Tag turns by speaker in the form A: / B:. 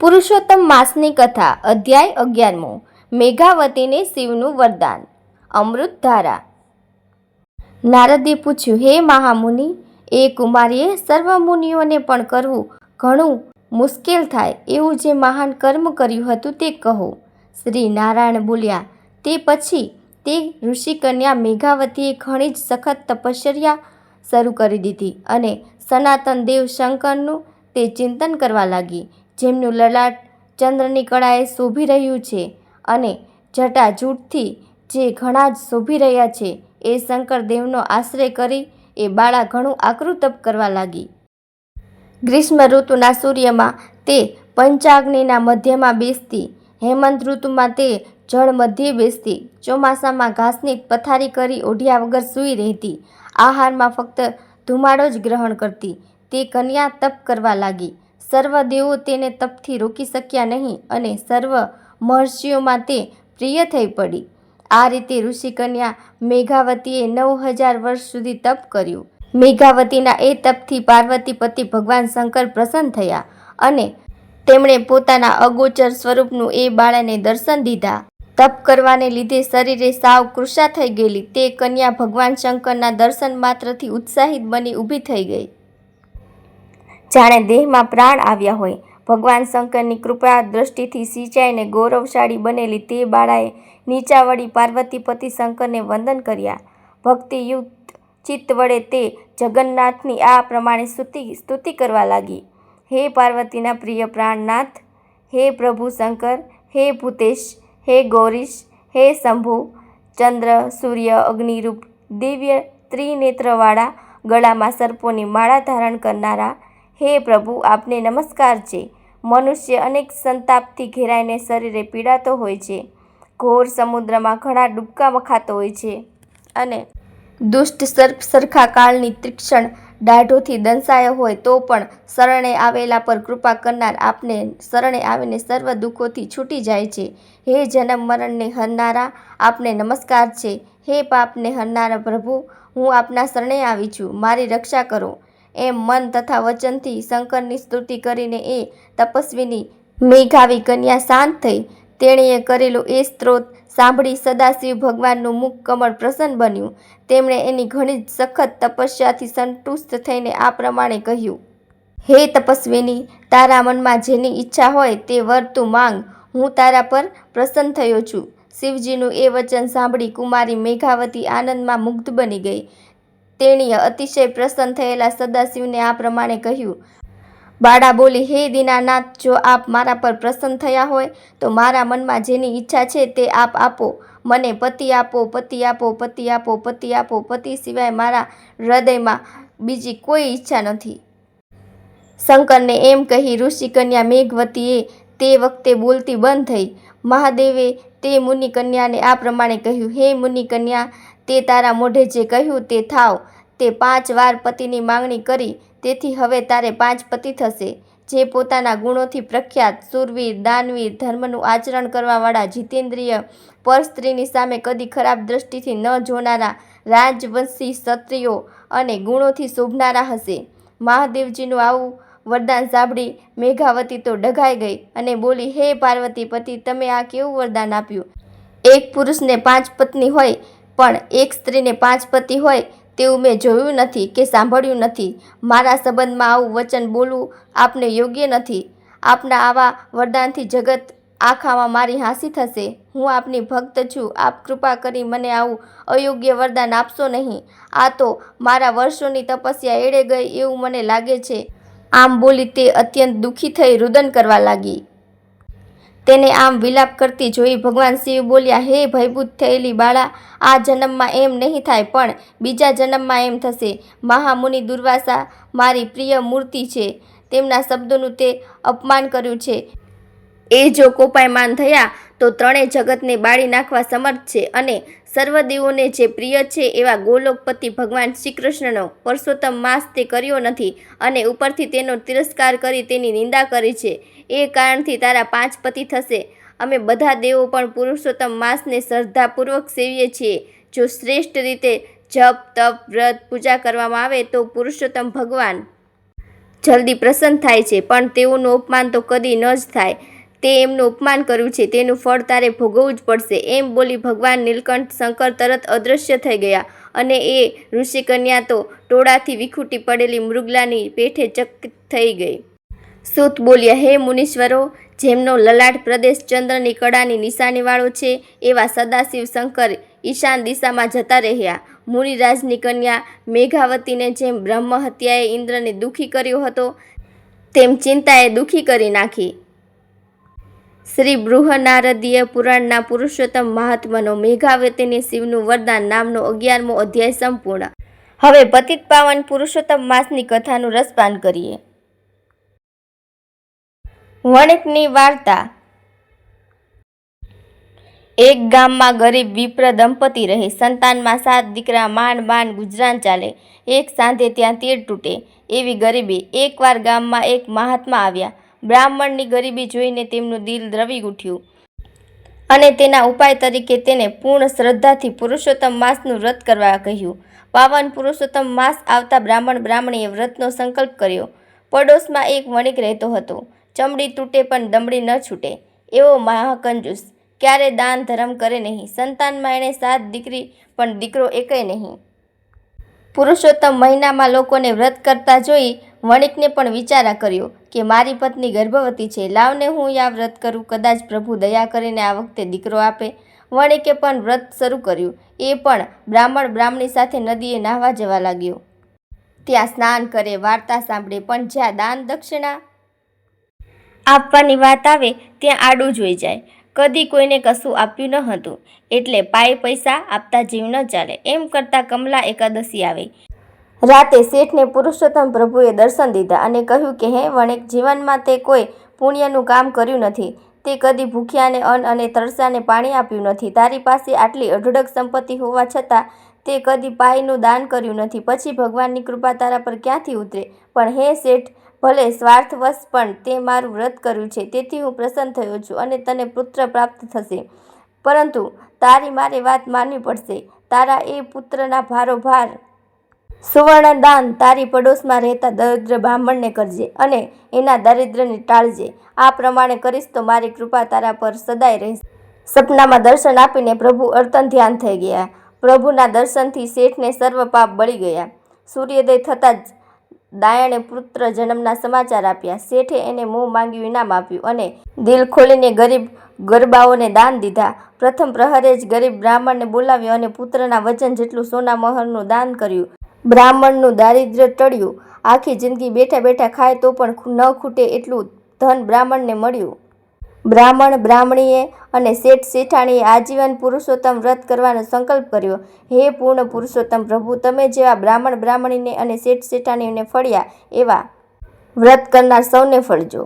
A: પુરુષોત્તમ માસની કથા અધ્યાય 11મો મેઘાવતીને શિવનું વરદાન અમૃતધારા। નારદે પૂછ્યું, હે મહામુનિ, એ કુમારીએ સર્વ મુનિઓને પણ કરવું ઘણું મુશ્કેલ થાય એવું જે મહાન કર્મ કર્યું હતું તે કહો। શ્રી નારાયણ બોલ્યા, તે પછી તે ઋષિકન્યા મેઘાવતીએ ઘણી જ સખત તપશ્ચર્યા શરૂ કરી દીધી અને સનાતન દેવ શંકરનું તે ચિંતન કરવા લાગી, જેમનું લલાટ ચંદ્રની કળાએ શોભી રહ્યું છે અને જટાજૂટથી જે ઘણા જ શોભી રહ્યા છે, એ શંકર દેવનો આશ્રય કરી એ બાળા ઘણું આકરું તપ કરવા લાગી। ગ્રીષ્મ ઋતુના સૂર્યમાં તે પંચાગ્નિના મધ્યમાં બેસતી, હેમંત ઋતુમાં તે જળ મધ્યે બેસતી, ચોમાસામાં ઘાસની પથારી કરી ઓઢ્યા વગર સૂઈ રહેતી, આહારમાં ફક્ત ધુમાડો જ ગ્રહણ કરતી તે કન્યા તપ કરવા લાગી। સર્વ દેવો તેને તપથી રોકી શક્યા નહીં અને સર્વ મહર્ષિઓમાં તે પ્રિય થઈ પડી। આ રીતે ઋષિકન્યા મેઘાવતીએ 9000 વર્ષ સુધી તપ કર્યું। મેઘાવતીના એ તપથી પાર્વતી પતિ ભગવાન શંકર પ્રસન્ન થયા અને તેમણે પોતાના અગોચર સ્વરૂપનું એ બાળાને દર્શન દીધા। તપ કરવાને લીધે શરીરે સાવ કૃશા થઈ ગયેલી તે કન્યા ભગવાન શંકરના દર્શન માત્રથી ઉત્સાહિત બની ઊભી થઈ ગઈ, જાણે દેહમાં પ્રાણ આવ્યા હોય। ભગવાન શંકરની કૃપા દ્રષ્ટિથી સિંચાઈને ગૌરવશાળી બનેલી તે બાળાએ નીચા વળી પાર્વતીપતિ શંકરને વંદન કર્યા। ભક્તિયુક્ત ચિત્ત વડે તે જગન્નાથની આ પ્રમાણે સ્તુતિ કરવા લાગી, હે પાર્વતીના પ્રિય પ્રાણનાથ, હે પ્રભુ શંકર, હે ભૂતેશ, હે ગૌરીશ, હે શંભુ, ચંદ્ર સૂર્ય અગ્નિરૂપ દિવ્ય ત્રિનેત્રવાળા, ગળામાં સર્પોની માળા ધારણ કરનારા, હે પ્રભુ આપને નમસ્કાર છે। મનુષ્ય અનેક સંતાપથી ઘેરાઈને શરીરે પીડાતો હોય છે, ઘોર સમુદ્રમાં ઘણા ડૂબકા ખાતો હોય છે અને દુષ્ટ સર્પ સરખા કાળની તીક્ષ્ણ દાઢોથી દંશાયો હોય તો પણ શરણે આવેલા પર કૃપા કરનાર આપને શરણે આવીને સર્વ દુઃખોથી છૂટી જાય છે। હે જન્મ મરણને હરનારા, આપને નમસ્કાર છે। હે પાપને હરનારા પ્રભુ, હું આપના શરણે આવી છું, મારી રક્ષા કરો। એમ મન તથા વચનથી શંકરની સ્તુતિ કરીને એ તપસ્વીની મેઘાવી કન્યા શાંત થઈ। તેણીએ કરેલું એ સ્ત્રોત સાંભળી સદાશિવ ભગવાનનું મુખ કમળ પ્રસન્ન બન્યું। તેમણે એની ઘણી જ સખત તપસ્યાથી સંતુષ્ટ થઈને આ પ્રમાણે કહ્યું, હે તપસ્વીની, તારા મનમાં જેની ઈચ્છા હોય તે વર તું માંગ, હું તારા પર પ્રસન્ન થયો છું। શિવજીનું એ વચન સાંભળી કુમારી મેઘાવતી આનંદમાં મુગ્ધ બની ગઈ। તેણીએ અતિશય પ્રસન્ન થયેલા સદાશિવને આ પ્રમાણે કહ્યું। બાળા બોલી, હે દીનાનાથ, જો આપ મારા પર પ્રસન્ન થયા હોય તો મારા મનમાં જેની ઈચ્છા છે તે આપ આપો। મને પતિ આપો, પતિ આપો, પતિ આપો, પતિ આપો, પતિ સિવાય મારા હૃદયમાં બીજી કોઈ ઈચ્છા નથી। શંકરને એમ કહી ઋષિકન્યા મેઘવતીએ તે વખતે બોલતી બંધ થઈ। મહાદેવે તે મુનિકન્યાને આ પ્રમાણે કહ્યું, હે મુનિકન્યા, તે તારા મોઢે જે કહ્યું તે થાવ। તે 5 વાર પતિની માંગણી કરી, તેથી હવે તારે 5 પતિ થશે। જે પોતાના ગુણોથી પ્રખ્યાત, શૂરવીર, દાનવીર, ધર્મનું આચરણ કરવાવાળા, જીતેન્દ્રિય, પરસ્ત્રીની સામે કદી ખરાબ દ્રષ્ટિથી ન જોનારા, રાજવંશી ક્ષત્રિયો અને ગુણોથી શોભનારા હશે। મહાદેવજીનું આવું વરદાન સાંભળી મેઘાવતી તો ડઘાઈ ગઈ અને બોલી, હે પાર્વતી પતિ, તમે આ કેવું વરદાન આપ્યું? એક પુરુષને 5 પત્ની હોય પણ એક સ્ત્રીને 5 પતિ હોય તેવું મેં જોયું નથી કે સાંભળ્યું નથી। મારા સંબંધમાં આવું વચન બોલવું આપને યોગ્ય નથી। આપના આવા વરદાનથી જગત આખામાં મારી હાંસી થશે। હું આપની ભક્ત છું, આપ કૃપા કરી મને આવું અયોગ્ય વરદાન આપશો નહીં। આ તો મારા વર્ષોની તપસ્યા એળે ગઈ એવું મને લાગે છે। આમ બોલી તે અત્યંત દુઃખી થઈ રુદન કરવા લાગી। તેને આમ વિલાપ કરતી જોઈ ભગવાન શિવ બોલ્યા, હે ભયભૂત થયેલી બાળા, આ જન્મમાં એમ નહીં થાય પણ બીજા જન્મમાં એમ થશે। મહામુનિ દુર્વાસા મારી પ્રિય મૂર્તિ છે, તેમના શબ્દોનું તે અપમાન કર્યું છે, એ જો કોપાયમાન થયા તો ત્રણેય જગતને બાળી નાખવા સમર્થ છે અને સર્વદેવોને જે પ્રિય છે એવા ગોલોકપતિ ભગવાન શ્રીકૃષ્ણનો પુરુષોત્તમ માસ તે કર્યો નથી અને ઉપરથી તેનો તિરસ્કાર કરી તેની નિંદા કરી છે। એ કારણથી તારા 5 પતિ થશે। અમે બધા દેવો પણ પુરુષોત્તમ માસને શ્રદ્ધાપૂર્વક સેવીએ છીએ। જો શ્રેષ્ઠ રીતે જપ, તપ, વ્રત, પૂજા કરવામાં આવે તો પુરુષોત્તમ ભગવાન જલ્દી પ્રસન્ન થાય છે, પણ તેઓનું અપમાન તો કદી ન જ થાય. તે એમનું અપમાન કર્યું છે, તેનું ફળ તારે ભોગવવું જ પડશે. એમ બોલી ભગવાન નીલકંઠ શંકર તરત અદૃશ્ય થઈ ગયા અને એ ઋષિકન્યા તો ટોળાથી વિખૂટી પડેલી મૃગલાની પેઠે ચકિત થઈ ગઈ. સૂત બોલ્યા, હે મુનીશ્વરો, જેમનો લલાટ પ્રદેશ ચંદ્રની કળાની નિશાનીવાળો છે, એવા સદાશિવ શંકર ઈશાન દિશામાં જતા રહ્યા. મુનિરાજની કન્યા મેઘાવતીને જેમ બ્રહ્મ હત્યાએ ઇન્દ્રને દુઃખી કર્યો હતો, તેમ ચિંતાએ દુઃખી કરી નાખી. શ્રી બૃહનારદીય પુરાણના પુરુષોત્તમ મહાત્માનો મેઘાવતીને શિવનું વરદાન નામનો 11મો અધ્યાય સંપૂર્ણ. હવે પતિત પાવન પુરુષોત્તમ માસની કથાનું રસપાન કરીએ. વણિકની વાર્તા. એક ગામમાં ગરીબ વિપ્ર દંપતી રહે. સંતાનમાં 7 દીકરા. માંડ ગુજરાન ચાલે. એક સાંધે ત્યાં તીર તૂટે એવી ગરીબી. એકવાર ગામમાં એક મહાત્મા આવ્યા. બ્રાહ્મણની ગરીબી જોઈને તેમનું દિલ દ્રવી ઉઠ્યું અને તેના ઉપાય તરીકે તેને પૂર્ણ શ્રદ્ધાથી પુરુષોત્તમ માસનું વ્રત કરવા કહ્યું. પાવન પુરુષોત્તમ માસ આવતા બ્રાહ્મણીએ વ્રતનો સંકલ્પ કર્યો. પડોશમાં એક વણિક રહેતો હતો. ચમડી તૂટે પણ દમડી ન છૂટે એવો મહાકંજૂસ. ક્યારે દાન ધર્મ કરે નહીં. સંતાનમાં એણે 7 દીકરી પણ દીકરો એકેય નહીં. પુરુષોત્તમ મહિનામાં લોકોને વ્રત કરતા જોઈ વણિકને પણ વિચારા કર્યો કે મારી પત્ની ગર્ભવતી છે. લાવને હું આ વ્રત કરું, કદાચ પ્રભુ દયા કરીને આ વખતે દીકરો આપે. વણિકે પણ વ્રત શરૂ કર્યું. એ પણ બ્રાહ્મણી સાથે નદીએ નાહવા જવા લાગ્યો. ત્યાં સ્નાન કરે, વાર્તા સાંભળે, પણ જ્યાં દાન દક્ષિણા આપવાની વાત આવે ત્યાં આડું જોઈ જાય. કદી કોઈને કશું આપ્યું ન હતું, એટલે પાય પૈસા આપતા જીવ ન ચાલે. એમ કરતાં કમલા એકાદશી આવી. રાતે શેઠને પુરુષોત્તમ પ્રભુએ દર્શન દીધા અને કહ્યું કે હે વણિક, જીવનમાં તે કોઈ પુણ્યનું કામ કર્યું નથી. તે કદી ભૂખ્યાને અન્ન અને તરસાને પાણી આપ્યું નથી. તારી પાસે આટલી અઢળક સંપત્તિ હોવા છતાં તે કદી પાયનું દાન કર્યું નથી. પછી ભગવાનની કૃપા તારા પર ક્યાંથી ઉતરે? પણ હે શેઠ, ભલે સ્વાર્થવશ પણ તે મારું વ્રત કર્યું છે, તેથી હું પ્રસન્ન થયો છું અને તને પુત્ર પ્રાપ્ત થશે. પરંતુ તારી મારે વાત માનવી પડશે. તારા એ પુત્રના ભારોભાર સુવર્ણ દાન તારી પડોશમાં રહેતા દરિદ્ર બ્રાહ્મણને કરજે અને એના દારિદ્ર્યને ટાળજે. આ પ્રમાણે કરીશ તો મારી કૃપા તારા પર સદાય રહેશે. સપનામાં દર્શન આપીને પ્રભુ અર્તન ધ્યાન થઈ ગયા. પ્રભુના દર્શનથી શેઠને સર્વ પાપ બળી ગયા. સૂર્યોદય થતાં જ દાયણે પુત્ર જન્મના સમાચાર આપ્યા. શેઠે એને મોં માંગ્યું ઇનામ આપ્યું અને દિલ ખોલીને ગરીબ ગરબાઓને દાન દીધા. પ્રથમ પ્રહરે જ ગરીબ બ્રાહ્મણને બોલાવ્યો અને પુત્રના વજન જેટલું સોના મહોરનું દાન કર્યું. બ્રાહ્મણનું દારિદ્ર્ય ટળ્યું. આખી જિંદગી બેઠા બેઠા ખાય તો પણ ન ખૂટે એટલું ધન બ્રાહ્મણને મળ્યું. બ્રાહ્મણ બ્રાહ્મણીએ અને શેઠ શેઠાણીએ આજીવન પુરુષોત્તમ વ્રત કરવાનો સંકલ્પ કર્યો. હે પૂર્ણ પુરુષોત્તમ પ્રભુ, તમે જેવા બ્રાહ્મણ બ્રાહ્મણીને અને શેઠ શેઠાણીને ફળ્યા એવા વ્રત કરનાર સૌને ફળજો.